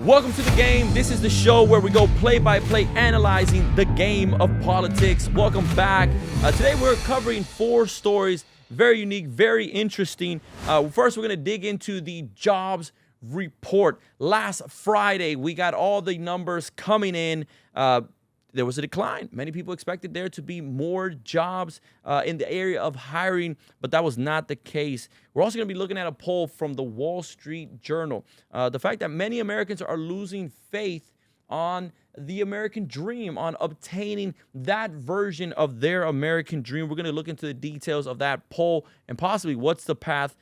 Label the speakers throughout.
Speaker 1: Welcome to the game. This is the show where we go play by play analyzing the game of politics. Welcome back. Today we're covering 4 stories. Very unique, very interesting. First, we're going to dig into the jobs report. Last Friday, we got all the numbers coming in. There was a decline. Many people expected there to be more jobs in the area of hiring, but that was not the case. We're also going to be looking at a poll from the Wall Street Journal. The fact that many Americans are losing faith on the American dream, on obtaining that version of their American dream. We're going to look into the details of that poll and possibly what's the path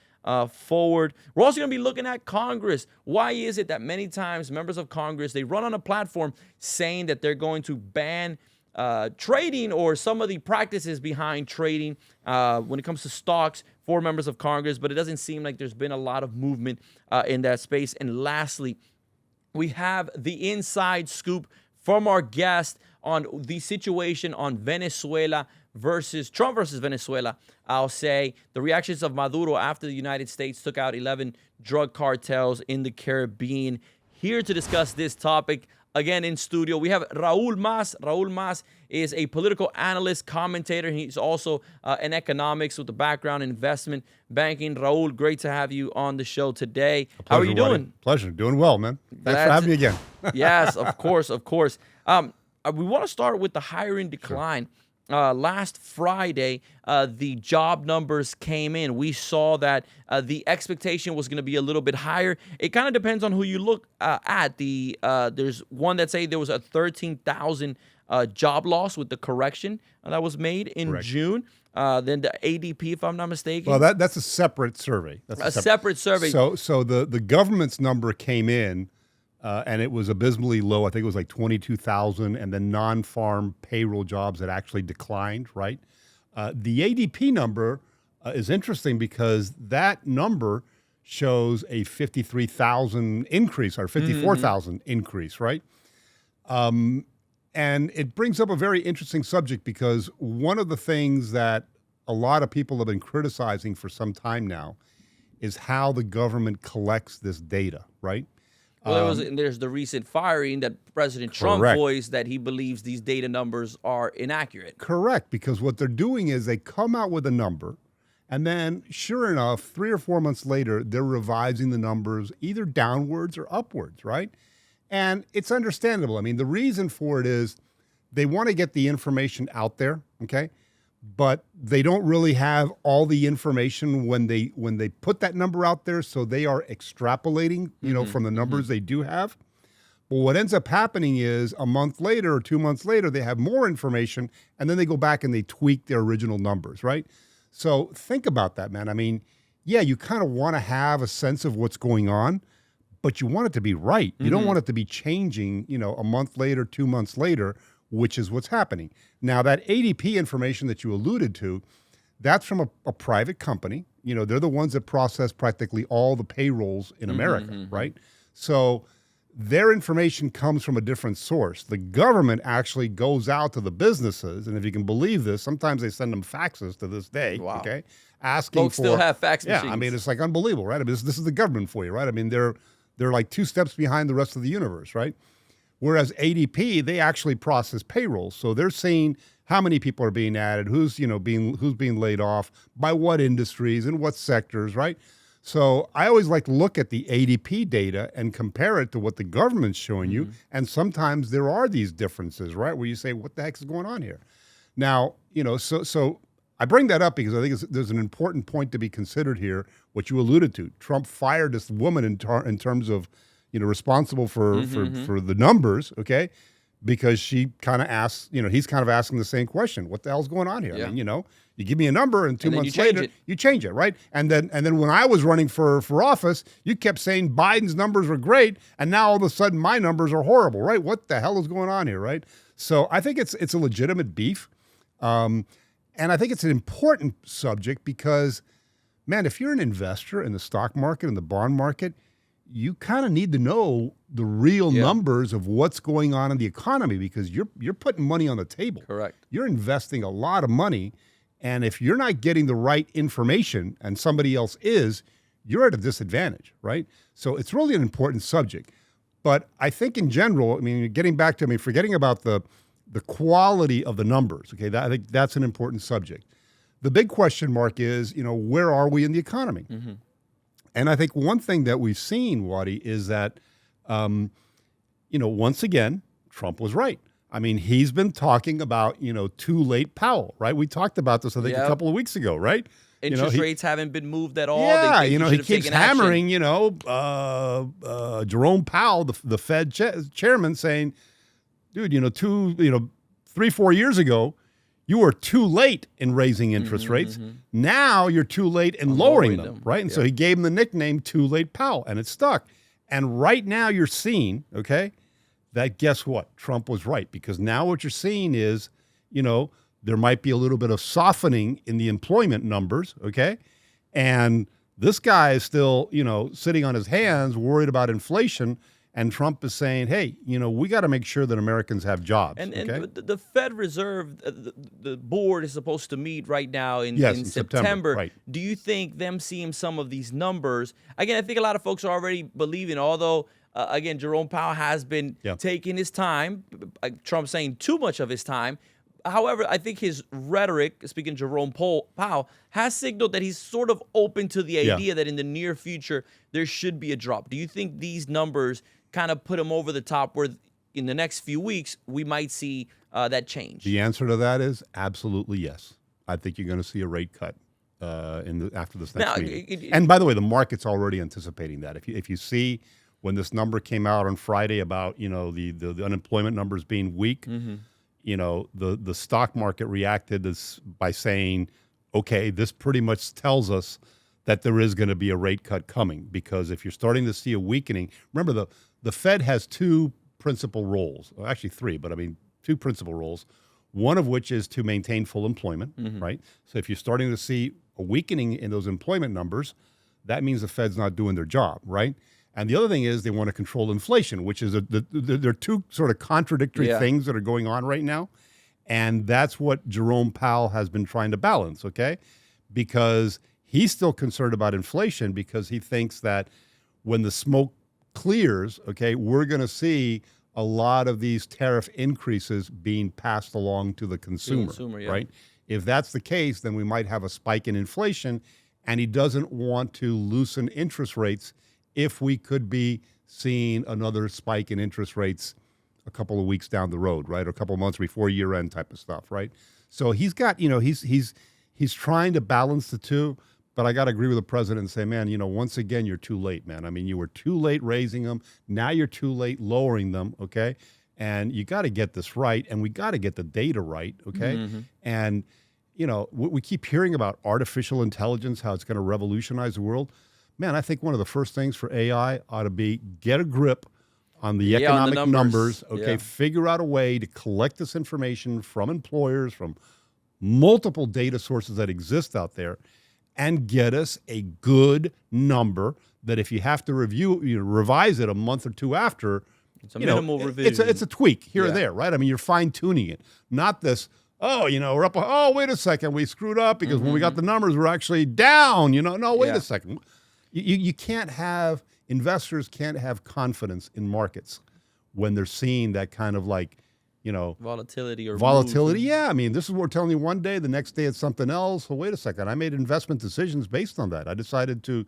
Speaker 1: forward. We're also going to be looking at Congress. Why is it that many times members of Congress, they run on a platform saying that they're going to ban trading or some of the practices behind trading when it comes to stocks for members of Congress, but it doesn't seem like there's been a lot of movement in that space. And lastly, we have the inside scoop from our guest on the situation on Venezuela versus Trump versus Venezuela. I'll say the reactions of Maduro after the United States took out 11 drug cartels in the Caribbean. Here to discuss this topic, again in studio, we have Raul Mas. Raul Mas is a political analyst, commentator. He's also an economics with a background in investment banking. Raul, great to have you on the show today. How are you doing?
Speaker 2: Pleasure. Doing well, man. Thanks for having me again.
Speaker 1: Yes, of course, of course. We want to start with the hiring decline. Sure. Last Friday, the job numbers came in. We saw that the expectation was going to be a little bit higher. It kind of depends on who you look at. There's one that say there was a 13,000 job loss with the correction that was made in June. Then the ADP, if I'm not mistaken.
Speaker 2: Well, that's a separate survey. That's
Speaker 1: a separate survey.
Speaker 2: So the government's number came in, and it was abysmally low. I think it was like 22,000, and then non-farm payroll jobs had actually declined, right? The ADP number is interesting because that number shows a 53,000 increase or 54,000 increase, right? And it brings up a very interesting subject because one of the things that a lot of people have been criticizing for some time now is how the government collects this data, right?
Speaker 1: Well, there's the recent firing that President Trump voiced that he believes these data numbers are inaccurate.
Speaker 2: Correct, because what they're doing is they come out with a number, and then, sure enough, 3 or 4 months later, they're revising the numbers either downwards or upwards, right? And it's understandable. I mean, the reason for it is they want to get the information out there, okay? But they don't really have all the information when they put that number out there, so they are extrapolating, from the numbers they do have. But what ends up happening is a month later or 2 months later, they have more information, and then they go back and they tweak their original numbers, right? So think about that, man. I mean, yeah, you kind of want to have a sense of what's going on, but you want it to be right. You don't want it to be changing, a month later, 2 months later, which is what's happening. Now, that ADP information that you alluded to, that's from a private company. They're the ones that process practically all the payrolls in America, right? So their information comes from a different source. The government actually goes out to the businesses, and if you can believe this, sometimes they send them faxes to this day, okay? Asking
Speaker 1: Folks still have fax machines.
Speaker 2: Yeah, I mean, it's like unbelievable, right? I mean, this is the government for you, right? I mean, they're like 2 steps behind the rest of the universe, right? Whereas ADP, they actually process payroll. So they're seeing how many people are being added, who's being laid off, by what industries and what sectors, right? So I always like to look at the ADP data and compare it to what the government's showing you. And sometimes there are these differences, right? Where you say, what the heck is going on here? Now, so I bring that up because I think there's an important point to be considered here, what you alluded to. Trump fired this woman in terms of, responsible for the numbers, okay? Because she kind of asks, he's kind of asking the same question. What the hell's going on here? Yeah. I mean, you give me a number and 2 months later, you change it, right? And then when I was running for office, you kept saying Biden's numbers were great, and now all of a sudden my numbers are horrible, right? What the hell is going on here, right? So I think it's a legitimate beef. And I think it's an important subject because, man, if you're an investor in the stock market and the bond market, you kind of need to know the real numbers of what's going on in the economy because you're putting money on the table.
Speaker 1: Correct.
Speaker 2: You're investing a lot of money, and if you're not getting the right information and somebody else is, you're at a disadvantage, right? So it's really an important subject. But I think in general, I mean, getting back to, I mean, forgetting about the quality of the numbers, okay, I think that's an important subject. The big question mark is, where are we in the economy? And I think one thing that we've seen, Wadi, is that, once again, Trump was right. I mean, he's been talking about, too late Powell, right? We talked about this, I think, a couple of weeks ago, right?
Speaker 1: Interest rates haven't been moved at all.
Speaker 2: Yeah,
Speaker 1: They
Speaker 2: he keeps hammering, Jerome Powell, the Fed chairman, saying, dude, 3-4 years ago, you were too late in raising interest rates. Now you're too late in lowering them, right? And so he gave him the nickname Too Late Powell, and it stuck. And right now you're seeing, okay, that guess what? Trump was right, because now what you're seeing is, there might be a little bit of softening in the employment numbers, okay? And this guy is still, sitting on his hands, worried about inflation. And Trump is saying, hey, we got to make sure that Americans have jobs.
Speaker 1: And
Speaker 2: okay?
Speaker 1: the Fed Reserve, the board is supposed to meet right now in September.
Speaker 2: Right.
Speaker 1: Do you think them seeing some of these numbers, again, I think a lot of folks are already believing, although, again, Jerome Powell has been taking his time, Trump saying too much of his time. However, I think his rhetoric, speaking Jerome Powell, has signaled that he's sort of open to the idea that in the near future, there should be a drop. Do you think these numbers kind of put him over the top where in the next few weeks, we might see that change?
Speaker 2: The answer to that is absolutely yes. I think you're going to see a rate cut after this next meeting. And by the way, the market's already anticipating that. If you see when this number came out on Friday about, the unemployment numbers being weak, the stock market reacted by saying, okay, this pretty much tells us that there is going to be a rate cut coming, because if you're starting to see a weakening, remember the Fed has two principal roles, well, actually three, but I mean two principal roles, one of which is to maintain full employment, right? So if you're starting to see a weakening in those employment numbers, that means the Fed's not doing their job, right? And the other thing is they want to control inflation, which is there are two sort of contradictory things that are going on right now. And that's what Jerome Powell has been trying to balance, okay? Because he's still concerned about inflation, because he thinks that when the smoke clears, okay, we're going to see a lot of these tariff increases being passed along to the consumer, right? If that's the case, then we might have a spike in inflation, and he doesn't want to loosen interest rates if we could be seeing another spike in interest rates a couple of weeks down the road, right? Or a couple of months before year end type of stuff, right? So he's got, he's trying to balance the two, but I got to agree with the president and say, man, once again, you're too late, man. I mean, you were too late raising them. Now you're too late lowering them, okay? And you got to get this right, and we got to get the data right, okay? And, we keep hearing about artificial intelligence, how it's going to revolutionize the world. Man, I think one of the first things for AI ought to be get a grip on the economic
Speaker 1: on the
Speaker 2: numbers, okay? Figure out a way to collect this information from employers, from multiple data sources that exist out there, and get us a good number that if you have to revise it a month or two after,
Speaker 1: it's a minimal revision.
Speaker 2: It's a tweak here or there, right? I mean, you're fine-tuning it. Not this, we're up, wait a second, we screwed up because when we got the numbers, we're actually down, No, wait a second. You can't have, investors can't have confidence in markets when they're seeing that kind of
Speaker 1: volatility.
Speaker 2: Yeah, I mean, this is what we're telling you one day, the next day it's something else. Well, wait a second. I made investment decisions based on that. I decided to,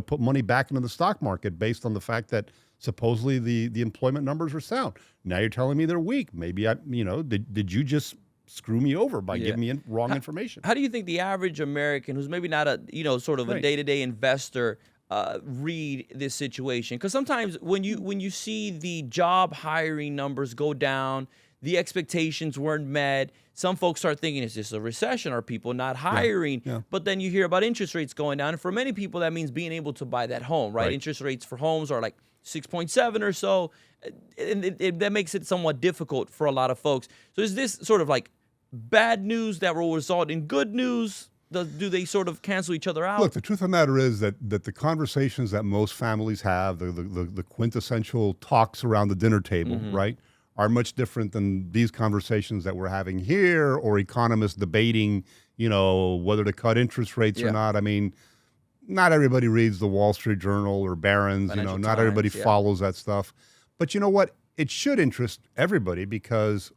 Speaker 2: put money back into the stock market based on the fact that supposedly the employment numbers are sound. Now you're telling me they're weak. Maybe did you just screw me over by giving me wrong information?
Speaker 1: How do you think the average American, who's maybe not a sort of a day-to-day investor, read this situation? Because sometimes when you see the job hiring numbers go down, the expectations weren't met, some folks start thinking, is this a recession? Are people not hiring? But then you hear about interest rates going down, and for many people that means being able to buy that home, right? Interest rates for homes are like 6.7 or so, and that makes it somewhat difficult for a lot of folks. So is this sort of like bad news that will result in good news? Do they sort of cancel each other out?
Speaker 2: Look, the truth of the matter is that the conversations that most families have, the quintessential talks around the dinner table, right, are much different than these conversations that we're having here, or economists debating, whether to cut interest rates or not. I mean, not everybody reads the Wall Street Journal or Barron's, not everybody follows that stuff. But you know what? It should interest everybody because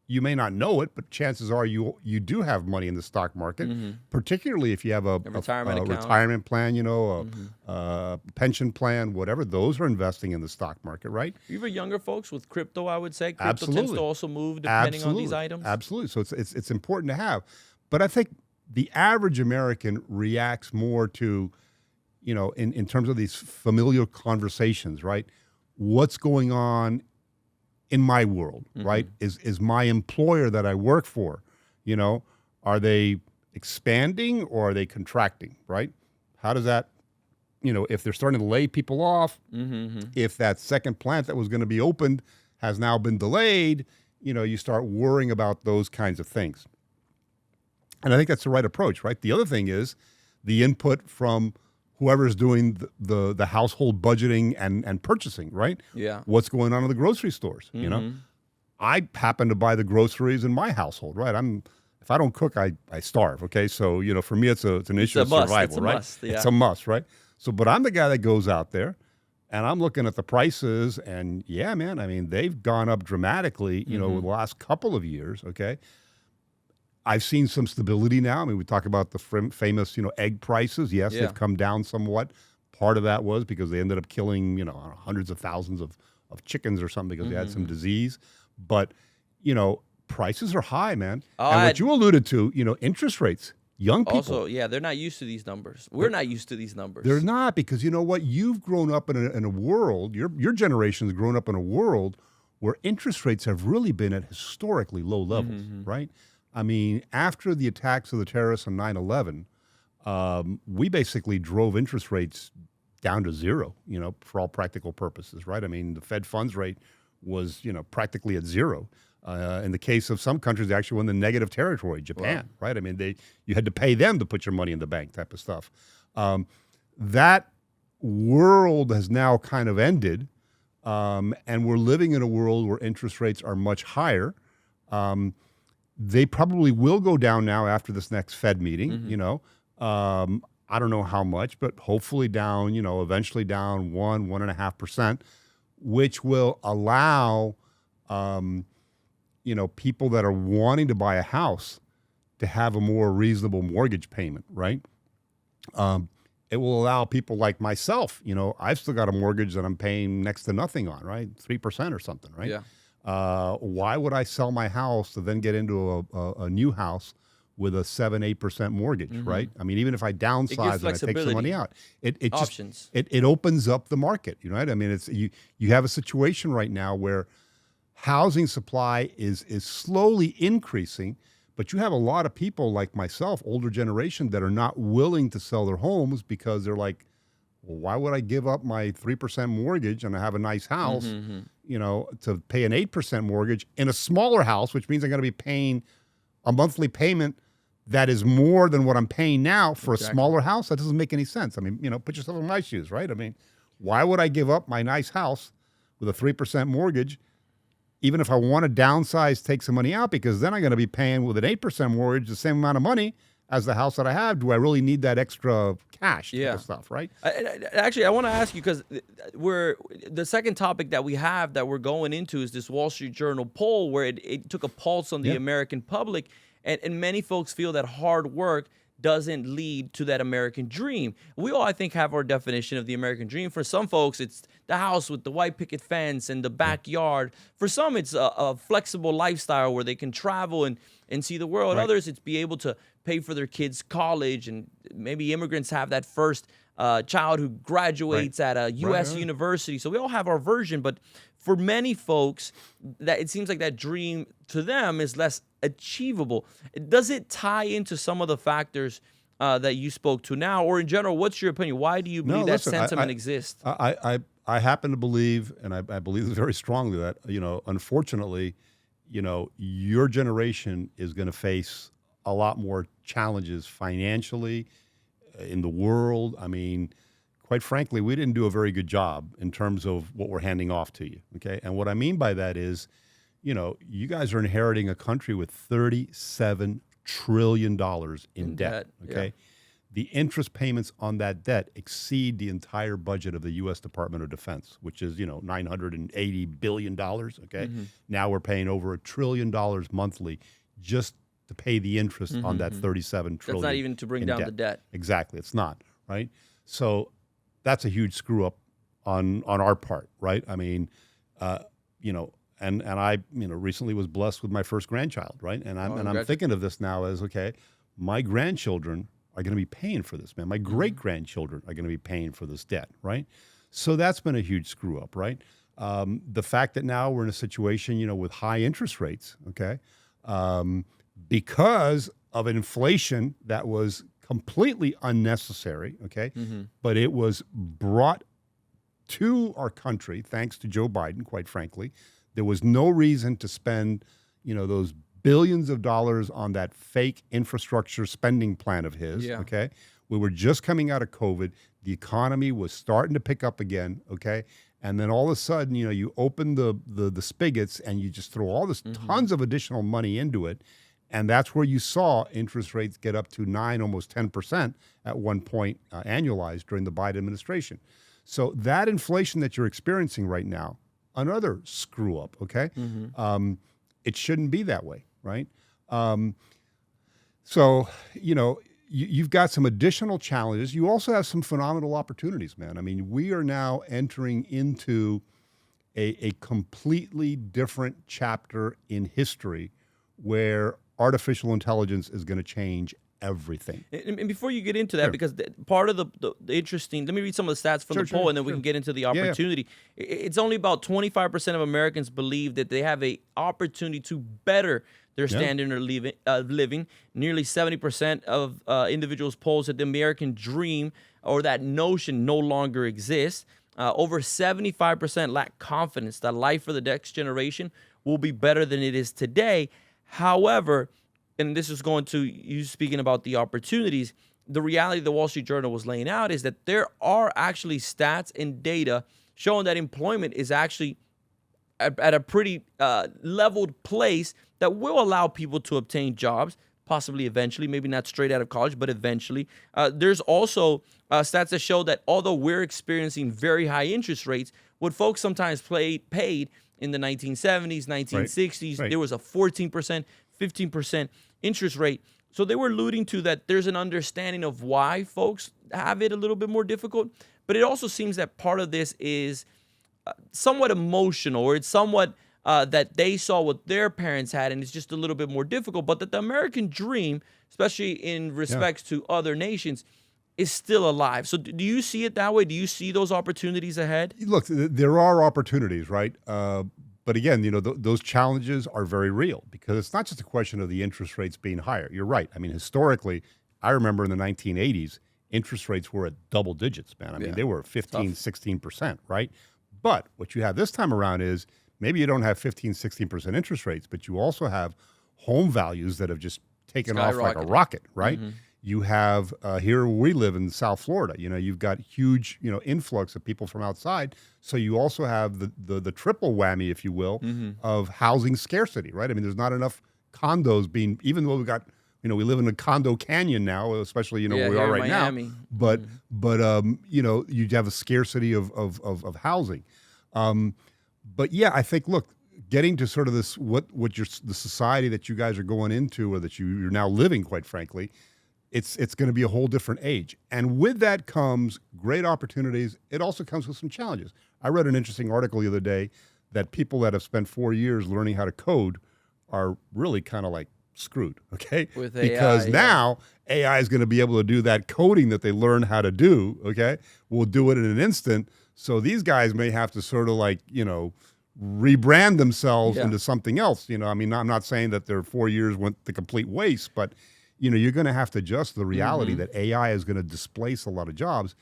Speaker 2: you may not know it, but chances are you do have money in the stock market, particularly if you have a retirement plan, a pension plan, whatever. Those are investing in the stock market, right?
Speaker 1: Even younger folks with crypto, I would say, crypto
Speaker 2: Absolutely.
Speaker 1: tends to also move depending on these items.
Speaker 2: Absolutely. So it's important to have. But I think the average American reacts more to, in terms of these familiar conversations, right? What's going on in my world, right? Is my employer that I work for, are they expanding or are they contracting, right? How does that, if they're starting to lay people off, if that second plant that was going to be opened has now been delayed, you start worrying about those kinds of things. And I think that's the right approach, right? The other thing is the input from whoever's doing the household budgeting and purchasing, right?
Speaker 1: Yeah.
Speaker 2: What's going on in the grocery stores, I happen to buy the groceries in my household, right? If I don't cook, I starve, okay? So, for me, it's an issue of survival, right? It's a must, right? So, but I'm the guy that goes out there and I'm looking at the prices and yeah, man, I mean, they've gone up dramatically, the last couple of years, okay? I've seen some stability now. I mean, we talk about the famous, egg prices. Yes, they've come down somewhat. Part of that was because they ended up killing, hundreds of thousands of chickens or something because they had some disease. But, prices are high, man. And what you alluded to, interest rates, young people.
Speaker 1: Also, yeah, they're not used to these numbers. We're not used to these numbers.
Speaker 2: They're not because you know what? You've grown up in a world, your generation's grown up in a world where interest rates have really been at historically low levels, right? I mean, after the attacks of the terrorists on 9/11, we basically drove interest rates down to zero, for all practical purposes, right? I mean, the Fed funds rate was, practically at zero. In the case of some countries, they actually went in the negative territory, Japan, right? I mean, you had to pay them to put your money in the bank type of stuff. That world has now kind of ended, and we're living in a world where interest rates are much higher. They probably will go down now after this next Fed meeting, I don't know how much, but hopefully down, eventually down 1.5%, which will allow, people that are wanting to buy a house to have a more reasonable mortgage payment, right? It will allow people like myself, I've still got a mortgage that I'm paying next to nothing on, right? 3% or something, right?
Speaker 1: Yeah.
Speaker 2: Why would I sell my house to then get into a new house with a 7-8% mortgage, right? I mean, even if I downsize and I take some money out, it
Speaker 1: options.
Speaker 2: It opens up the market, right? I mean, it's you have a situation right now where housing supply is slowly increasing, but you have a lot of people like myself, older generation, that are not willing to sell their homes because they're like, well, why would I give up my 3% mortgage and I have a nice house, to pay an 8% mortgage in a smaller house, which means I'm going to be paying a monthly payment that is more than what I'm paying now for a smaller house? That doesn't make any sense. I mean, put yourself in my shoes, right? I mean, why would I give up my nice house with a 3% mortgage, even if I want to downsize, take some money out, because then I'm going to be paying with an 8% mortgage the same amount of money as the house that I have? Do I really need that extra cash type of stuff, right?
Speaker 1: Actually, I want to ask you, because the second topic that we have that we're going into is this Wall Street Journal poll where it took a pulse on the American public, and many folks feel that hard work doesn't lead to that American dream. We all, I think, have our definition of the American dream. For some folks, it's the house with the white picket fence and the backyard. For some, it's a flexible lifestyle where they can travel and see the world. Others, it's be able to pay for their kids' college, and maybe immigrants have that first child who graduates at a U.S. university. So we all have our version, but for many folks, that it seems like that dream to them is less achievable. Does it tie into some of the factors that you spoke to now, or in general, what's your opinion? Why do you believe that sentiment exists?
Speaker 2: I happen to believe, and I believe very strongly that, unfortunately, your generation is going to face a lot more challenges financially in the world. I mean, quite frankly, we didn't do a very good job in terms of what we're handing off to you, okay? And what I mean by that is, you guys are inheriting a country with $37 trillion in debt, okay? the interest payments on that debt exceed the entire budget of the U.S. Department of Defense, which is, $980 billion, okay? Now we're paying over $1 trillion monthly just to pay the interest on that $37 trillion.
Speaker 1: That's not even to bring down the debt.
Speaker 2: Exactly, it's not, right? So that's a huge screw up on our part, right? I mean, and I, recently was blessed with my first grandchild, right? And I'm thinking of this now as, okay, my grandchildren are going to be paying for this, man. My great-grandchildren are going to be paying for this debt, right? So that's been a huge screw up, right? The fact that now we're in a situation, with high interest rates, okay, because of inflation that was completely unnecessary, okay, but it was brought to our country thanks to Joe Biden, quite frankly. There was no reason to spend, those billions of dollars on that fake infrastructure spending plan of his, okay? We were just coming out of COVID. The economy was starting to pick up again, okay? And then all of a sudden, you open the spigots and you just throw all this tons of additional money into it. And that's where you saw interest rates get up to 9, almost 10% at one point annualized during the Biden administration. So that inflation that you're experiencing right now, another screw up, okay? It shouldn't be that way, right? So, you've got some additional challenges. You also have some phenomenal opportunities, man. I mean, we are now entering into a completely different chapter in history where artificial intelligence is going to change everything.
Speaker 1: And before you get into that, because part of the interesting, let me read some of the stats from the poll, and then we can get into the opportunity. It's only about 25% of Americans believe that they have a opportunity to better their standard of living. Nearly 70% of individuals polled said the American dream or that notion no longer exists. Over 75% lack confidence that life for the next generation will be better than it is today. However, and this is going to you speaking about the opportunities, the reality the Wall Street Journal was laying out is that there are actually stats and data showing that employment is actually at a pretty leveled place that will allow people to obtain jobs, possibly eventually, maybe not straight out of college, but eventually. There's also stats that show that although we're experiencing very high interest rates, what folks sometimes paid in the 1970s, 1960s, there was a 14%, 15% interest rate. So they were alluding to that there's an understanding of why folks have it a little bit more difficult. But it also seems that part of this is somewhat emotional, or it's somewhat that they saw what their parents had, and it's just a little bit more difficult. But that the American dream, especially in respects to other nations, is still alive. So do you see it that way? Do you see those opportunities ahead?
Speaker 2: Look, there are opportunities, right? But again, those challenges are very real because it's not just a question of the interest rates being higher. You're right. I mean, historically, I remember in the 1980s, interest rates were at double digits, man. I mean, they were 15, 16%, right? But what you have this time around is maybe you don't have 15, 16% interest rates, but you also have home values that have just taken off like a rocket, right? You have here where we live in South Florida, you've got huge, influx of people from outside. So you also have the triple whammy, if you will, of housing scarcity, right? I mean, there's not enough condos being, even though we've got, we live in a condo canyon now, especially, where we are right
Speaker 1: Miami.
Speaker 2: now. But you have a scarcity of housing. But yeah, I think, look, getting to sort of this, the society that you guys are going into, or that you're now living, quite frankly, it's going to be a whole different age. And with that comes great opportunities. It also comes with some challenges. I read an interesting article the other day that people that have spent 4 years learning how to code are really kind of like screwed, okay?
Speaker 1: With AI,
Speaker 2: because now AI is going to be able to do that coding that they learn how to do, okay? We'll do it in an instant. So these guys may have to sort of like, rebrand themselves into something else. I mean, I'm not saying that their 4 years went to complete waste, but you're going to have to adjust to the reality that AI is going to displace a lot of jobs,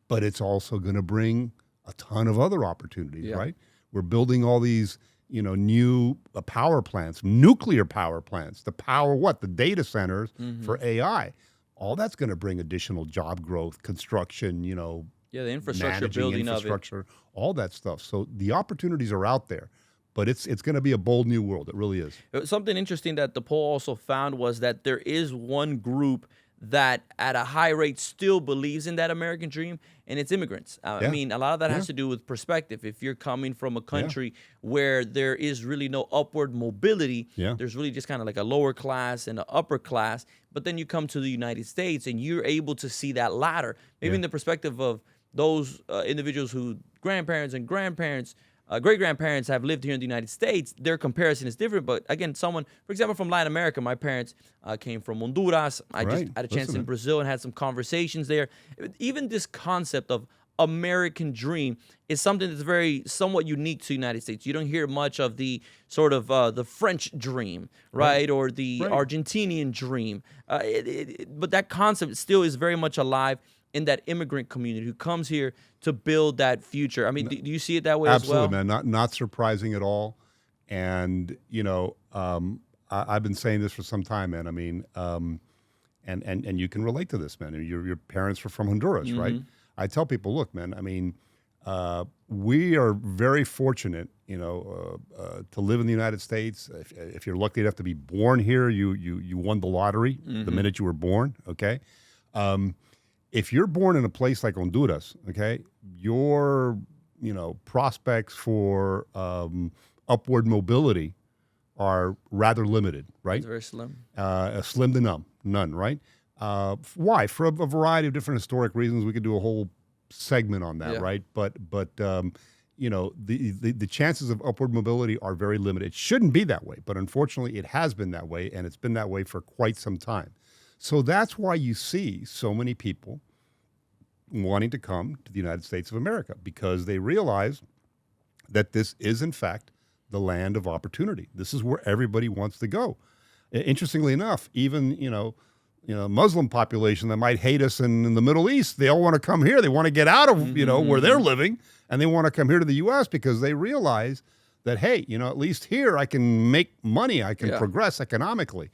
Speaker 2: but it's also going to bring a ton of other opportunities, right? We're building all these, new power plants, nuclear power plants, to power the data centers for AI. All that's going to bring additional job growth, construction,
Speaker 1: the infrastructure building
Speaker 2: infrastructure,
Speaker 1: of it.
Speaker 2: all that stuff. So the opportunities are out there. But it's going to be a bold new world. It really is.
Speaker 1: Something interesting that the poll also found was that there is one group that at a high rate still believes in that American dream, and it's immigrants. I mean, a lot of that has to do with perspective. If you're coming from a country where there is really no upward mobility, there's really just kind of like a lower class and an upper class, but then you come to the United States and you're able to see that ladder, maybe in the perspective of those individuals who grandparents and grandparents, great-grandparents have lived here in the United States. Their comparison is different. But again, someone, for example, from Latin America, my parents came from Honduras. I just had a chance in Brazil and had some conversations there. Even this concept of American dream is something that's very somewhat unique to the United States. You don't hear much of the sort of the French dream, right? Or the Argentinian dream. But that concept still is very much alive in that immigrant community who comes here to build that future. I mean, do you see it that way as well?
Speaker 2: Absolutely, man. Not surprising at all. And, you know, I've been saying this for some time, man. I mean, and you can relate to this, man. Your parents were from Honduras, right? I tell people, look, man, I mean, we are very fortunate, you know, to live in the United States. If you're lucky enough to be born here, you won the lottery the minute you were born, okay? If you're born in a place like Honduras, okay, your, you know, prospects for upward mobility are rather limited, right?
Speaker 1: It's very slim.
Speaker 2: Slim to none, right? Why? For a variety of different historic reasons. We could do a whole segment on that, right? But you know, the chances of upward mobility are very limited. It shouldn't be that way, but unfortunately it has been that way, and it's been that way for quite some time. So that's why you see so many people wanting to come to the United States of America, because they realize that this is, in fact, the land of opportunity. This is where everybody wants to go. Interestingly enough, even, you know, Muslim population that might hate us in the Middle East, they all want to come here. They want to get out of, you know, where they're living, and they want to come here to the U.S. because they realize that, hey, you know, at least here I can make money. I can progress economically.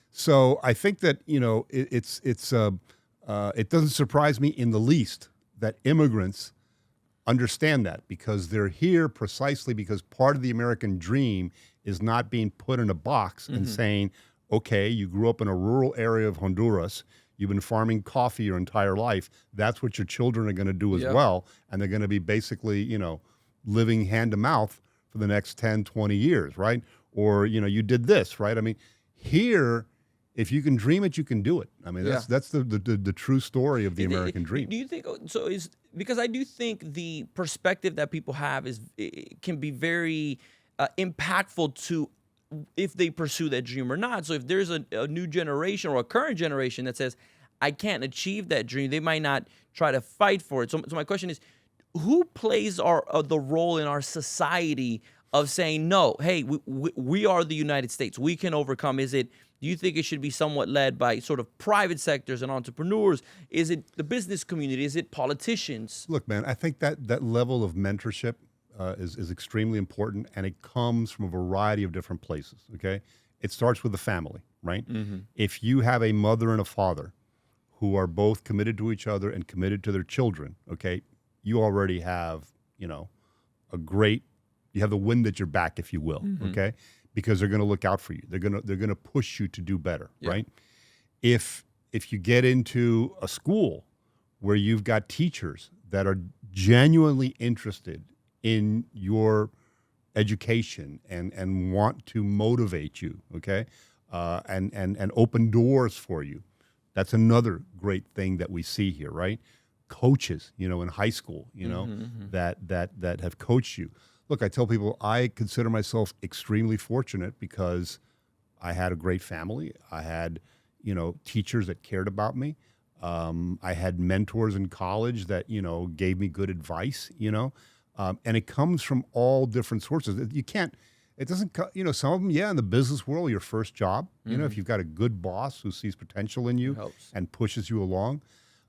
Speaker 2: So I think that, you know, it doesn't surprise me in the least that immigrants understand that, because they're here precisely because part of the American dream is not being put in a box and saying, okay, you grew up in a rural area of Honduras, you've been farming coffee your entire life, that's what your children are going to do as well, and they're going to be basically, you know, living hand to mouth for the next 10, 20 years, right? Or, you know, you did this, right? I mean, here, if you can dream it, you can do it. I mean, that's the true story of the American dream.
Speaker 1: Do you think so? Is because I do think the perspective that people have can be very impactful to if they pursue that dream or not. So if there's a new generation or a current generation that says, I can't achieve that dream, they might not try to fight for it. So my question is, who plays the role in our society of saying, no, hey, we are the United States, we can overcome? Do you think it should be somewhat led by sort of private sectors and entrepreneurs? Is it the business community? Is it politicians?
Speaker 2: Look, man, I think that level of mentorship is extremely important, and it comes from a variety of different places, okay? It starts with the family, right? If you have a mother and a father who are both committed to each other and committed to their children, okay, you already have, you know, you have the wind at your back, if you will, okay? Because they're going to look out for you. They're going to push you to do better, right? If you get into a school where you've got teachers that are genuinely interested in your education and want to motivate you, okay, and open doors for you, that's another great thing that we see here, right? Coaches, you know, in high school, you know, that have coached you. Look, I tell people I consider myself extremely fortunate because I had a great family. I had, you know, teachers that cared about me. I had mentors in college that, you know, gave me good advice, you know, and it comes from all different sources. It doesn't, you know, some of them, in the business world, your first job, you know, if you've got a good boss who sees potential in you and pushes you along.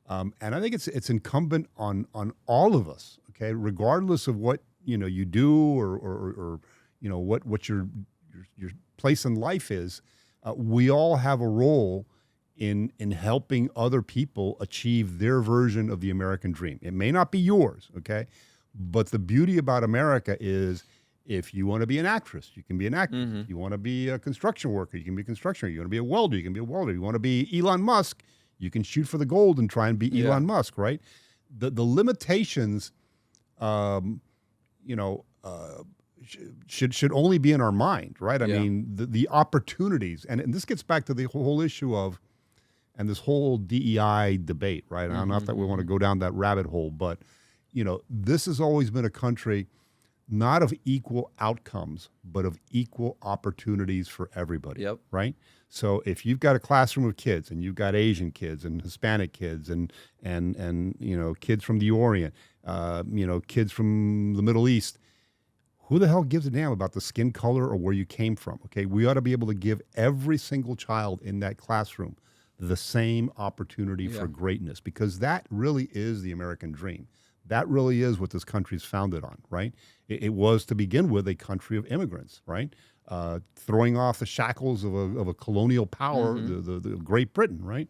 Speaker 2: And I think it's incumbent on all of us, okay, regardless of what, you know, you do or you know, what your place in life is. We all have a role in helping other people achieve their version of the American dream. It may not be yours, okay? But the beauty about America is If you want to be an actress, you can be an actress. If you want to be a construction worker, you can be a construction worker. You want to be a welder, you can be a welder. You want to be Elon Musk, you can shoot for the gold and try and be Elon Musk, right? The limitations, should only be in our mind, right? I mean, the opportunities, and this gets back to the whole issue of, and this whole DEI debate, right? Not that we want to go down that rabbit hole, but this has always been a country not of equal outcomes, but of equal opportunities for everybody, right? So if you've got a classroom of kids and you've got Asian kids and Hispanic kids and kids from the Orient, kids from the Middle East, who the hell gives a damn about the skin color or where you came from, okay? We ought to be able to give every single child in that classroom the same opportunity for greatness, because that really is the American dream. That really is what this country is founded on, right? It was, to begin with, a country of immigrants, right? Throwing off the shackles of a colonial power, the Great Britain, right?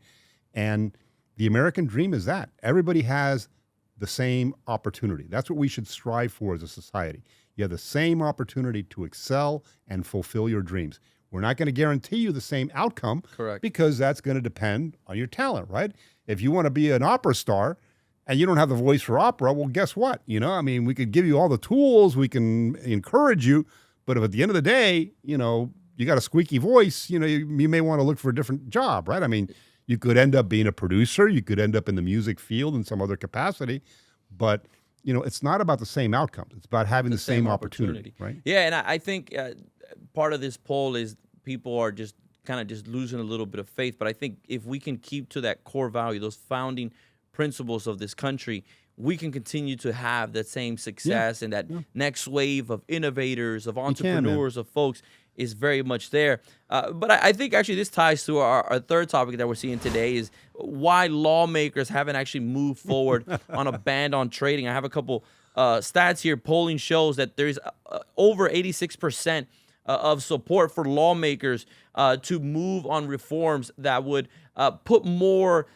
Speaker 2: And the American dream is that. Everybody has the same opportunity. That's what we should strive for as a society. You have the same opportunity to excel and fulfill your dreams. We're not going to guarantee you the same outcome, because that's going to depend on your talent, right? If you want to be an opera star and you don't have the voice for opera, well, guess what? I mean, we could give you all the tools, we can encourage you, but if at the end of the day, you got a squeaky voice, you may want to look for a different job, right? I mean, you could end up being a producer, you could end up in the music field in some other capacity, but it's not about the same outcomes. It's about having the same opportunity, right?
Speaker 1: Yeah, and I think part of this poll is people are just kind of just losing a little bit of faith. But I think if we can keep to that core value, those founding principles of this country, we can continue to have that same success, and that next wave of innovators, of entrepreneurs, of folks is very much there. But I think actually this ties to our third topic that we're seeing today, is why lawmakers haven't actually moved forward on a ban on trading. I have a couple stats here. Polling shows that there's over 86% of support for lawmakers to move on reforms that would put more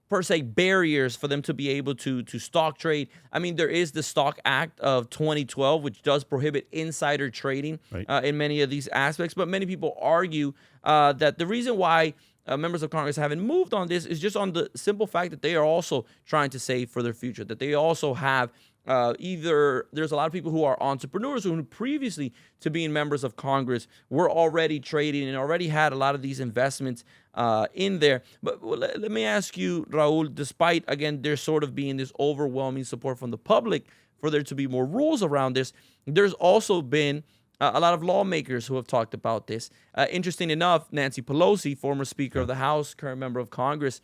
Speaker 1: per se barriers for them to be able to stock trade. I mean, there is the Stock Act of 2012, which does prohibit insider trading in many of these aspects. But many people argue that the reason why members of Congress haven't moved on this is just on the simple fact that they are also trying to save for their future, that they also have either there's a lot of people who are entrepreneurs who previously to being members of Congress were already trading and already had a lot of these investments in there. But let me ask you, Raul, despite, again, there sort of being this overwhelming support from the public for there to be more rules around this, there's also been a lot of lawmakers who have talked about this. Interesting enough, Nancy Pelosi, former Speaker of the House, current member of Congress,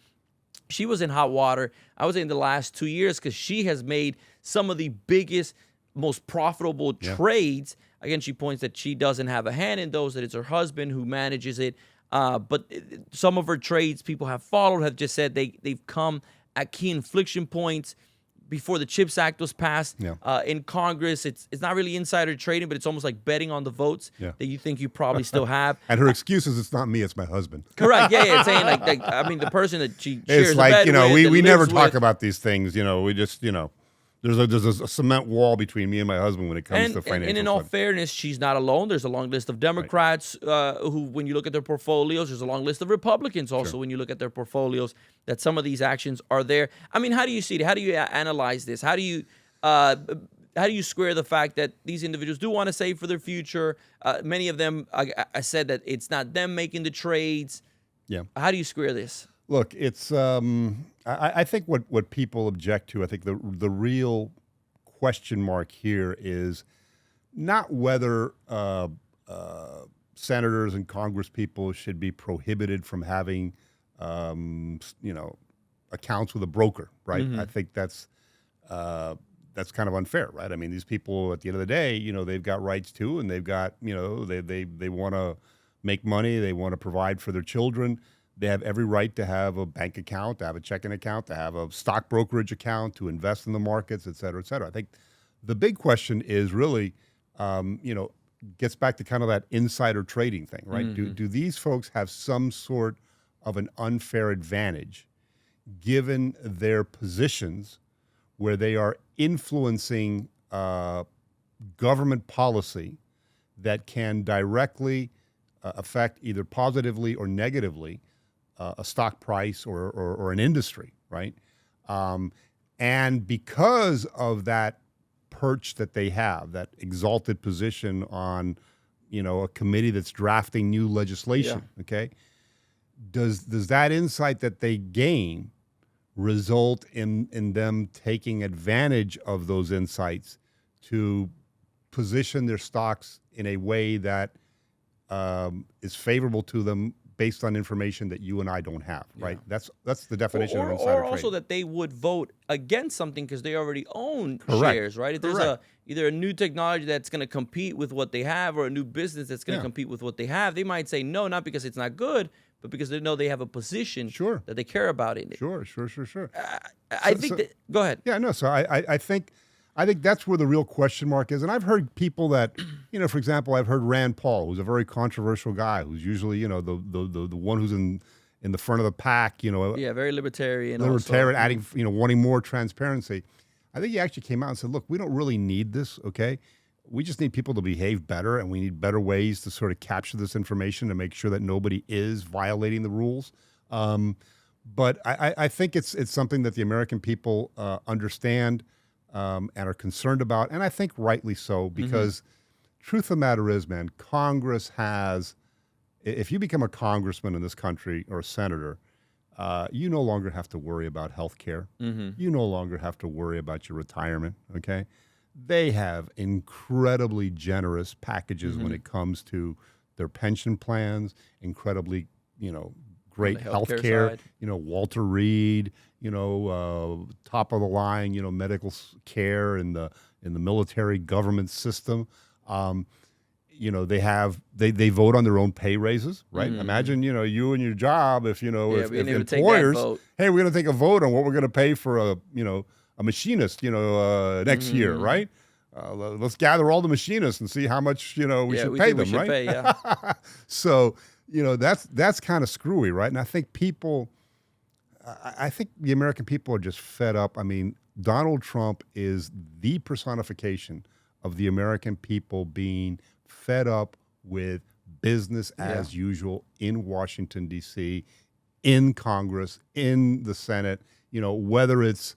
Speaker 1: she was in hot water, I would say, in the last 2 years, because she has made some of the biggest, most profitable trades. Again, she points that she doesn't have a hand in those, that it's her husband who manages it. But some of her trades people have followed, have just said they've come at key inflection points. Before the CHIPS Act was passed in Congress, it's not really insider trading, but it's almost like betting on the votes that you think you probably still have.
Speaker 2: And her excuse is, it's not me, it's my husband.
Speaker 1: Correct. Yeah. It's saying like I mean, the person that she shares
Speaker 2: it's like,
Speaker 1: a bed with,
Speaker 2: we never talk about these things. We just, there's a cement wall between me and my husband when it comes to financial.
Speaker 1: And in all fairness, she's not alone. There's a long list of Democrats who, when you look at their portfolios, there's a long list of Republicans also when you look at their portfolios, that some of these actions are there. I mean, how do you see it? How do you analyze this? How do you square the fact that these individuals do want to save for their future? Many of them, I said that it's not them making the trades.
Speaker 2: Yeah.
Speaker 1: How do you square this?
Speaker 2: Look, it's I think what people object to, I think the real question mark here is not whether senators and Congress people should be prohibited from having accounts with a broker, right? I think that's kind of unfair, right? I mean, these people at the end of the day, they've got rights too, and they've got, they want to make money, they want to provide for their children. They have every right to have a bank account, to have a checking account, to have a stock brokerage account, to invest in the markets, et cetera, et cetera. I think the big question is really, gets back to kind of that insider trading thing, right? Do these folks have some sort of an unfair advantage given their positions where they are influencing government policy that can directly affect either positively or negatively a stock price or an industry, right? And because of that perch that they have, that exalted position on, a committee that's drafting new legislation, okay? Does that insight that they gain result in them taking advantage of those insights to position their stocks in a way that is favorable to them based on information that you and I don't have, right? That's the definition of insider
Speaker 1: or
Speaker 2: trading.
Speaker 1: also that they would vote against something because they already own
Speaker 2: Correct.
Speaker 1: shares, right? If there's either a new technology that's going to compete with what they have or a new business that's going to compete with what they have, they might say no, not because it's not good, but because they know they have a position that they care about in it.
Speaker 2: Sure.
Speaker 1: I think that, go ahead.
Speaker 2: Yeah, no. So I think that's where the real question mark is. And I've heard people that, for example, I've heard Rand Paul, who's a very controversial guy, who's usually, the one who's in the front of the pack,
Speaker 1: very libertarian.
Speaker 2: Adding, wanting more transparency. I think he actually came out and said, look, we don't really need this, okay? We just need people to behave better, and we need better ways to sort of capture this information to make sure that nobody is violating the rules. But I think it's something that the American people understand and are concerned about, and I think rightly so, because truth of the matter is, man, Congress has, if you become a congressman in this country or a senator, you no longer have to worry about health care. You no longer have to worry about your retirement, okay? They have incredibly generous packages when it comes to their pension plans, incredibly, great health care. Walter Reed, top of the line, medical care in the military government system. They vote on their own pay raises, right? Imagine, you and your job, if employers, hey, we're going to take a vote on what we're going to pay for a machinist, next year, right? Let's gather all the machinists and see how much, we should pay them, right? So, that's kind of screwy, right? And I think the American people are just fed up. I mean, Donald Trump is the personification of the American people being fed up with business as usual in Washington, D.C., in Congress, in the Senate, whether it's,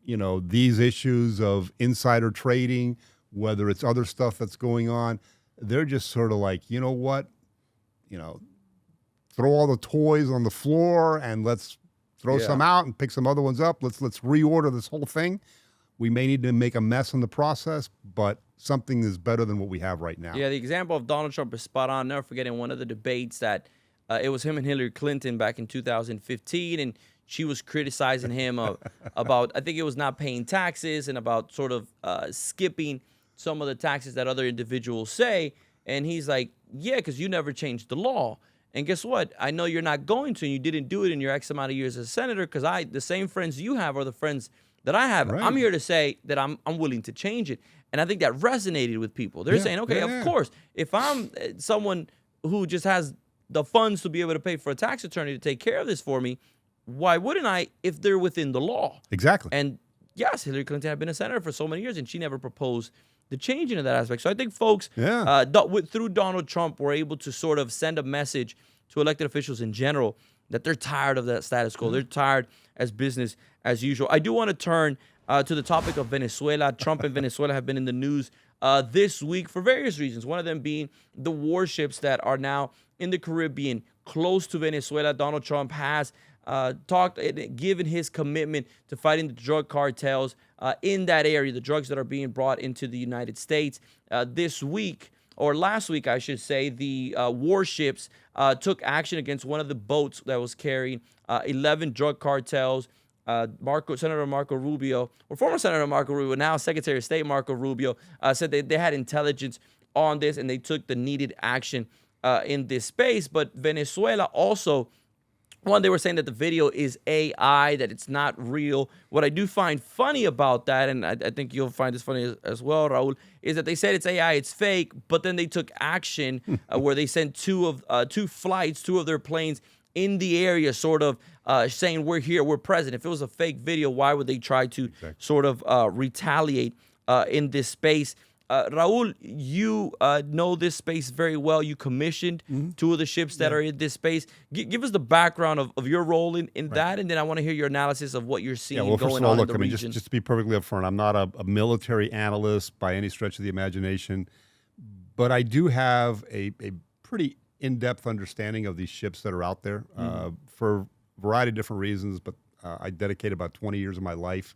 Speaker 2: these issues of insider trading, whether it's other stuff that's going on. They're just sort of like, you know what? Throw all the toys on the floor and let's throw some out and pick some other ones up. Let's reorder this whole thing. We may need to make a mess in the process, but something is better than what we have right now.
Speaker 1: Yeah, the example of Donald Trump is spot on. Never forgetting one of the debates that it was him and Hillary Clinton back in 2015, and she was criticizing him about, I think it was not paying taxes and about sort of skipping some of the taxes that other individuals say. And he's like, yeah, because you never changed the law. And guess what? I know you're not going to, and you didn't do it in your X amount of years as a senator, because the same friends you have are the friends that I have. Right. I'm here to say that I'm willing to change it. And I think that resonated with people. They're saying, okay, of course, if I'm someone who just has the funds to be able to pay for a tax attorney to take care of this for me, why wouldn't I if they're within the law?
Speaker 2: Exactly.
Speaker 1: And yes, Hillary Clinton had been a senator for so many years, and she never proposed the changing of that aspect. So I think folks, through Donald Trump, were able to sort of send a message to elected officials in general that they're tired of that status quo. They're tired as business as usual. I do want to turn to the topic of Venezuela. Trump and Venezuela have been in the news this week for various reasons. One of them being the warships that are now in the Caribbean close to Venezuela. Donald Trump has given his commitment to fighting the drug cartels in that area, the drugs that are being brought into the United States. This week, or last week, I should say, the warships took action against one of the boats that was carrying 11 drug cartels. Senator Marco Rubio, or former Senator Marco Rubio, now Secretary of State Marco Rubio, said they had intelligence on this and they took the needed action in this space. But Venezuela also, they were saying that the video is AI, that it's not real. What I do find funny about that, and I think you'll find this funny as well, Raul, is that they said it's AI, it's fake, but then they took action where they sent two of their planes in the area, sort of saying, we're here, we're present. If it was a fake video, why would they try to sort of retaliate in this space? Raul, you know this space very well. You commissioned two of the ships that are in this space. Give us the background of your role in that, and then I want to hear your analysis of what you're seeing
Speaker 2: well, first
Speaker 1: going
Speaker 2: of all,
Speaker 1: on
Speaker 2: look,
Speaker 1: in the
Speaker 2: I mean,
Speaker 1: region.
Speaker 2: just to be perfectly upfront, I'm not a military analyst by any stretch of the imagination, but I do have a pretty in-depth understanding of these ships that are out there for a variety of different reasons, but I dedicated about 20 years of my life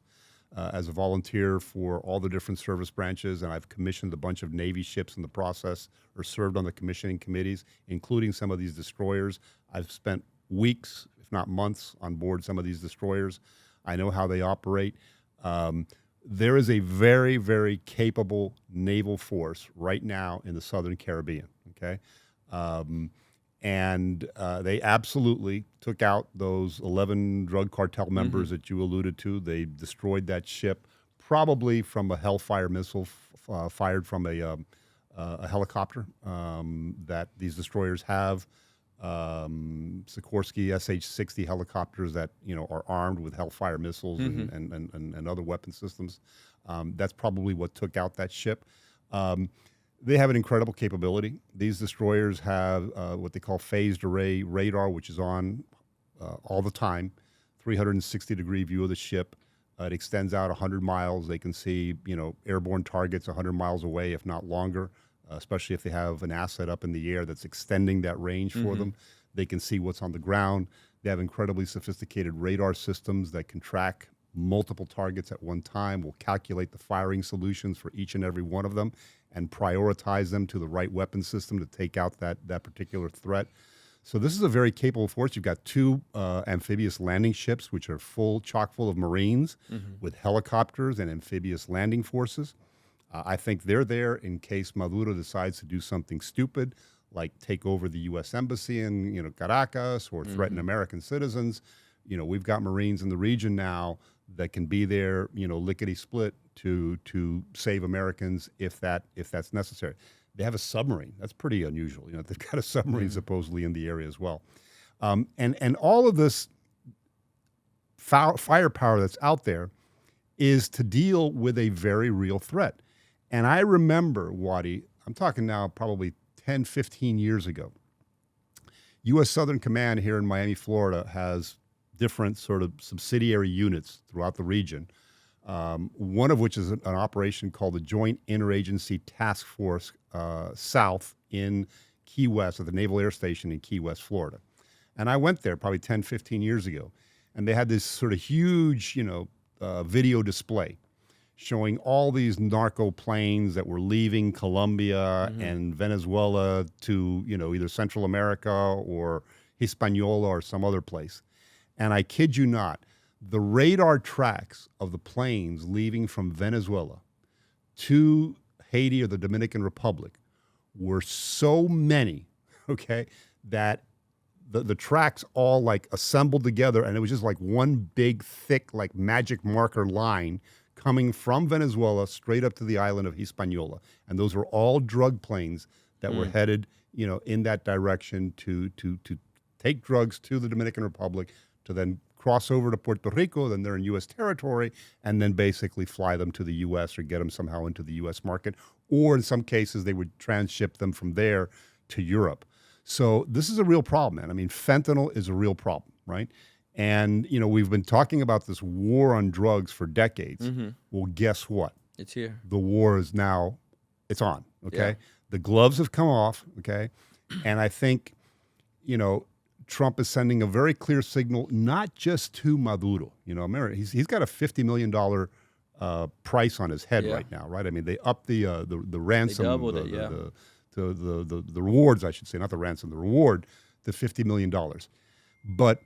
Speaker 2: as a volunteer for all the different service branches, and I've commissioned a bunch of Navy ships in the process or served on the commissioning committees, including some of these destroyers. I've spent weeks, if not months, on board some of these destroyers. I know how they operate. There is a very, very capable naval force right now in the Southern Caribbean, okay? And they absolutely took out those 11 drug cartel members that you alluded to. They destroyed that ship, probably from a Hellfire missile fired from a helicopter that these destroyers have. Sikorsky SH-60 helicopters that are armed with Hellfire missiles and other weapon systems. That's probably what took out that ship. They have an incredible capability. These destroyers have what they call phased array radar, which is on all the time, 360-degree view of the ship. It extends out 100 miles. They can see, airborne targets 100 miles away, if not longer, especially if they have an asset up in the air that's extending that range for them. They can see what's on the ground. They have incredibly sophisticated radar systems that can track multiple targets at one time, will calculate the firing solutions for each and every one of them, and prioritize them to the right weapon system to take out that particular threat. So this is a very capable force. You've got two amphibious landing ships, which are chock full of Marines with helicopters and amphibious landing forces. I think they're there in case Maduro decides to do something stupid, like take over the U.S. Embassy in Caracas or threaten American citizens. We've got Marines in the region now that can be there, lickety-split to save Americans if that's necessary. They have a submarine. That's pretty unusual. They've got a submarine supposedly in the area as well. And all of this firepower that's out there is to deal with a very real threat. And I remember, Wadi, I'm talking now probably 10, 15 years ago, U.S. Southern Command here in Miami, Florida has different sort of subsidiary units throughout the region, one of which is an operation called the Joint Interagency Task Force South in Key West, at the Naval Air Station in Key West, Florida. And I went there probably 10, 15 years ago, and they had this sort of huge, video display showing all these narco planes that were leaving Colombia and Venezuela to, either Central America or Hispaniola or some other place. And I kid you not, the radar tracks of the planes leaving from Venezuela to Haiti or the Dominican Republic were so many, okay, that the tracks all like assembled together, and it was just like one big, thick, like magic marker line coming from Venezuela straight up to the island of Hispaniola. And those were all drug planes that were headed, in that direction to take drugs to the Dominican Republic, to then cross over to Puerto Rico, then they're in U.S. territory, and then basically fly them to the U.S. or get them somehow into the U.S. market. Or in some cases, they would transship them from there to Europe. So this is a real problem, man. I mean, fentanyl is a real problem, right? And, we've been talking about this war on drugs for decades. Well, guess what?
Speaker 1: It's here.
Speaker 2: The war is now, it's on, okay?
Speaker 1: Yeah.
Speaker 2: The gloves have come off, okay? And I think, Trump is sending a very clear signal, not just to Maduro. He's got a $50 million price on his head right now, right? I mean, they upped the ransom,
Speaker 1: They doubled it,
Speaker 2: the rewards, I should say, not the ransom, the reward, to $50 million. But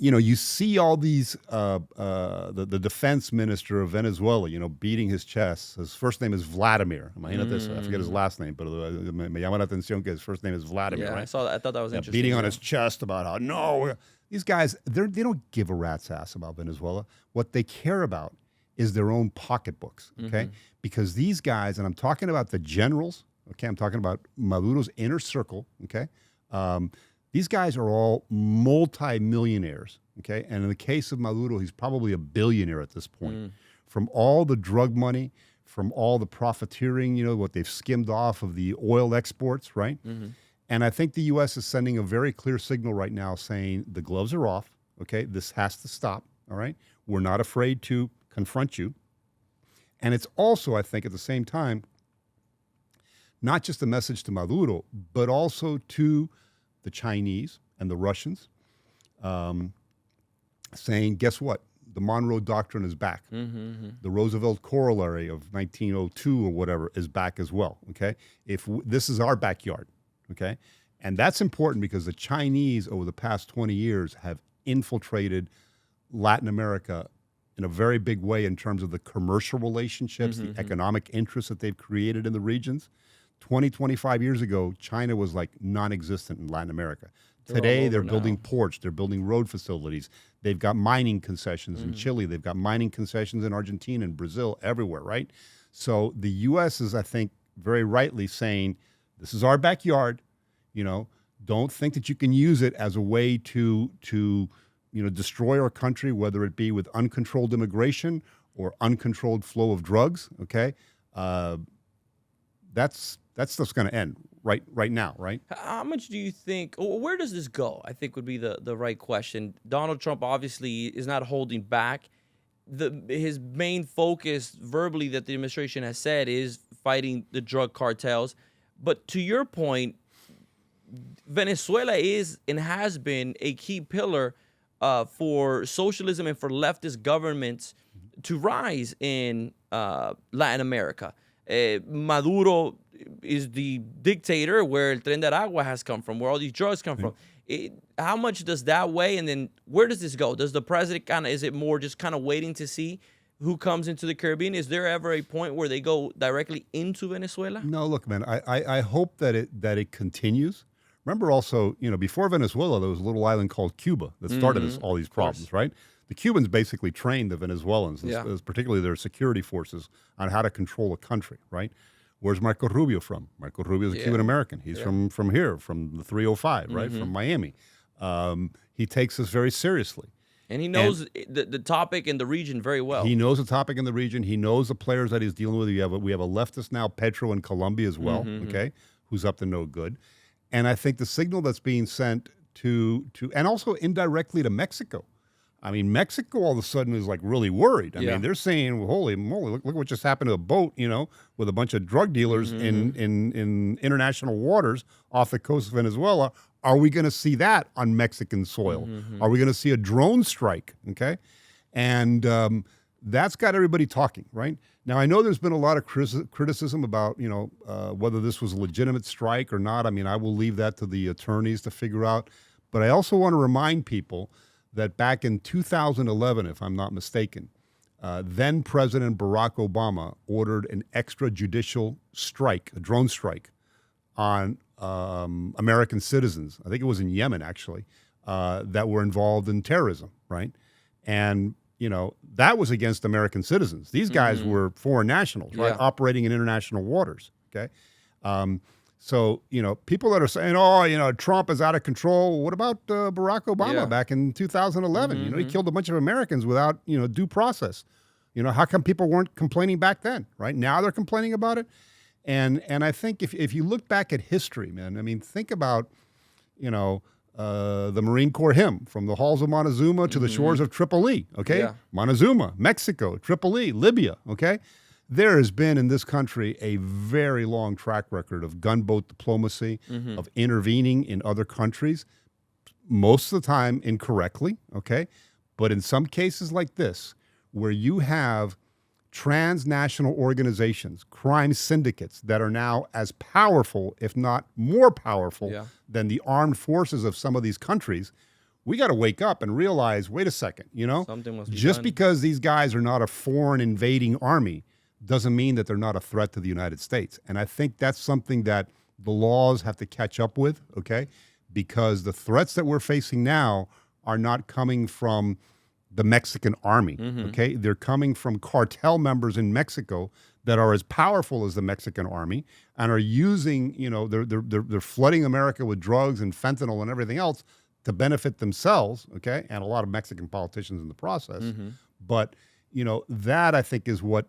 Speaker 2: you see all these, the defense minister of Venezuela, beating his chest. His first name is Vladimir. I forget his last name, but me llama la atención que his first name is Vladimir.
Speaker 1: Yeah,
Speaker 2: right?
Speaker 1: I saw that. I thought that was interesting.
Speaker 2: Beating on his chest about how, no, these guys, they don't give a rat's ass about Venezuela. What they care about is their own pocketbooks, okay? Because these guys, and I'm talking about the generals, okay? I'm talking about Maduro's inner circle, okay? These guys are all multi-millionaires, okay? And in the case of Maduro, he's probably a billionaire at this point. From all the drug money, from all the profiteering, what they've skimmed off of the oil exports, right? And I think the U.S. is sending a very clear signal right now saying the gloves are off, okay? This has to stop, all right? We're not afraid to confront you. And it's also, I think, at the same time, not just a message to Maduro, but also to the Chinese and the Russians, saying, guess what? The Monroe Doctrine is back. The Roosevelt Corollary of 1902 or whatever is back as well, okay? This is our backyard, okay? And that's important because the Chinese over the past 20 years have infiltrated Latin America in a very big way in terms of the commercial relationships, the economic interests that they've created in the regions. 20, 25 years ago, China was like non-existent in Latin America. Today, they're building ports, they're building road facilities. They've got mining concessions in Chile. They've got mining concessions in Argentina and Brazil, everywhere, right? So the U.S. is, I think, very rightly saying, this is our backyard. Don't think that you can use it as a way to destroy our country, whether it be with uncontrolled immigration or uncontrolled flow of drugs, okay? That's stuff's going to end right now, right?
Speaker 1: How much do you think, or where does this go? I think would be the right question. Donald Trump obviously is not holding back. His main focus verbally that the administration has said is fighting the drug cartels. But to your point, Venezuela is and has been a key pillar for socialism and for leftist governments to rise in Latin America. Maduro is the dictator where El Tren de Aragua has come from, where all these drugs come from. How much does that weigh? And then where does this go? Does the president is it more just kind of waiting to see who comes into the Caribbean? Is there ever a point where they go directly into Venezuela?
Speaker 2: No, look, man, I hope that it continues. Remember also, before Venezuela, there was a little island called Cuba that started all these problems, right? The Cubans basically trained the Venezuelans, particularly their security forces, on how to control a country, right? Where's Marco Rubio from? Marco Rubio is a Cuban-American. He's from here, from the 305, right? From Miami. He takes this very seriously.
Speaker 1: And he knows the topic and the region very well.
Speaker 2: He knows the topic in the region. He knows the players that he's dealing with. We have a leftist now, Petro in Colombia as well, okay, who's up to no good. And I think the signal that's being sent to and also indirectly to Mexico. I mean, Mexico all of a sudden is like really worried. I mean, they're saying, well, holy moly, look what just happened to a boat, with a bunch of drug dealers in international waters off the coast of Venezuela. Are we going to see that on Mexican soil? Are we going to see a drone strike? Okay. And that's got everybody talking, right? Now, I know there's been a lot of criticism about, whether this was a legitimate strike or not. I mean, I will leave that to the attorneys to figure out. But I also want to remind people that back in 2011, if I'm not mistaken, then President Barack Obama ordered an extrajudicial strike, a drone strike, on American citizens. I think it was in Yemen, actually, that were involved in terrorism, right? And, that was against American citizens. These guys were foreign nationals, right, operating in international waters, okay? So, people that are saying, Trump is out of control. What about Barack Obama back in 2011? He killed a bunch of Americans without, due process. How come people weren't complaining back then, right? Now they're complaining about it. And I think if you look back at history, man, I mean, think about, the Marine Corps hymn, from the halls of Montezuma to the shores of Tripoli, okay? Yeah. Montezuma, Mexico, Tripoli, Libya, okay? There has been in this country a very long track record of gunboat diplomacy, of intervening in other countries, most of the time incorrectly, okay? But in some cases like this, where you have transnational organizations, crime syndicates that are now as powerful, if not more powerful, than the armed forces of some of these countries, we got to wake up and realize, wait a second,
Speaker 1: something must be
Speaker 2: just
Speaker 1: done.
Speaker 2: Because these guys are not a foreign invading army doesn't mean that they're not a threat to the United States. And I think that's something that the laws have to catch up with, okay? Because the threats that we're facing now are not coming from the Mexican army, okay? They're coming from cartel members in Mexico that are as powerful as the Mexican army and are using, they're flooding America with drugs and fentanyl and everything else to benefit themselves, okay? And a lot of Mexican politicians in the process. But that, I think, is what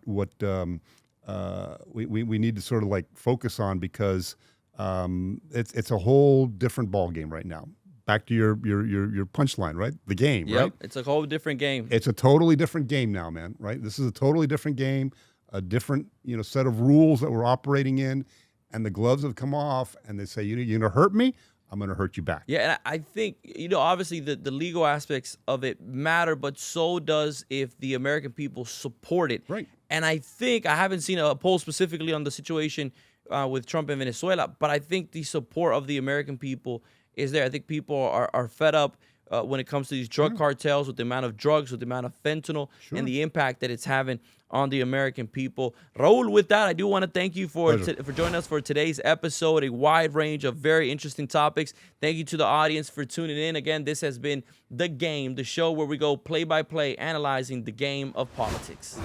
Speaker 2: we need to sort of like focus on, because it's a whole different ball game right now. Back to your punchline, right? The game,
Speaker 1: Yep,
Speaker 2: right?
Speaker 1: it's a whole different game.
Speaker 2: It's a totally different game now, man. Right? This is a totally different game, a different set of rules that we're operating in, and the gloves have come off, and they say, you're gonna hurt me, I'm gonna hurt you back.
Speaker 1: Yeah, and I think, obviously the legal aspects of it matter, but so does if the American people support it.
Speaker 2: Right.
Speaker 1: And I think, I haven't seen a poll specifically on the situation with Trump in Venezuela, but I think the support of the American people is there. I think people are fed up when it comes to these drug cartels, with the amount of drugs, with the amount of fentanyl, and the impact that it's having on the American people. Raul, with that, I do want to thank you for joining us for today's episode, a wide range of very interesting topics. Thank you to the audience for tuning in. Again, this has been The Game, the show where we go play by play, analyzing the game of politics.